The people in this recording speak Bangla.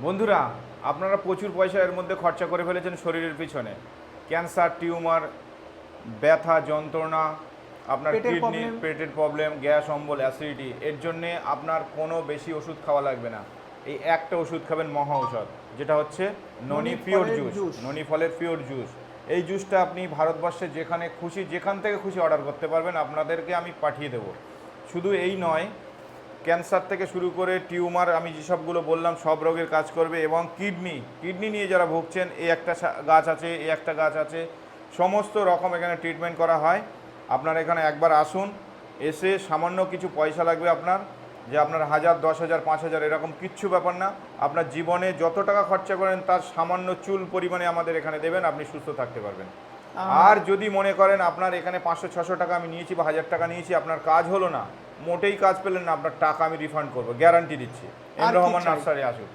বন্ধুরা, আপনারা প্রচুর পয়সা এর মধ্যে খরচা করে ফেলেছেন শরীরের পিছনে। ক্যান্সার, টিউমার, ব্যথা, যন্ত্রণা, আপনার পেটের কিডনি, প্রবলেম। পেটের প্রবলেম, গ্যাস অম্বল, অ্যাসিডিটি, এর জন্যে আপনার কোনো বেশি ওষুধ খাওয়া লাগবে না। এই একটা ওষুধ খাবেন, মহা ঔষধ, যেটা হচ্ছে ননি পিওর ফলের জুস। জুস। ননি ফলের পিওর জুস। এই জুসটা আপনি ভারতবর্ষে যেখানে খুশি, যেখান থেকে খুশি অর্ডার করতে পারবেন, আপনাদেরকে আমি পাঠিয়ে দেবো। শুধু এই নয়, ক্যান্সার থেকে শুরু করে টিউমার, আমি যেসবগুলো বললাম সব রোগের কাজ করবে। এবং কিডনি নিয়ে যারা ভুগছেন, এই একটা গাছ আছে, এই একটা গাছ আছে, সমস্ত রকম এখানে ট্রিটমেন্ট করা হয়। আপনারা এখানে একবার আসুন, এসে সামান্য কিছু পয়সা লাগবে আপনার, যে আপনার 1000, 10,000, 5,000 এরকম কিচ্ছু ব্যাপার না। আপনার জীবনে যত টাকা খরচা করেন তার সামান্য চুল পরিমাণে আমাদের এখানে দেবেন, আপনি সুস্থ থাকতে পারবেন। আর যদি মনে করেন আপনার এখানে 500-600 টাকা আমি নিয়েছি বা 1000 টাকা নিয়েছি, আপনার কাজ হলো না, মোটেই কাজ পেলেন না, আপনার টাকা আমি রিফান্ড করবো, গ্যারান্টি দিচ্ছি। এম রহমান নার্সারি আসুন।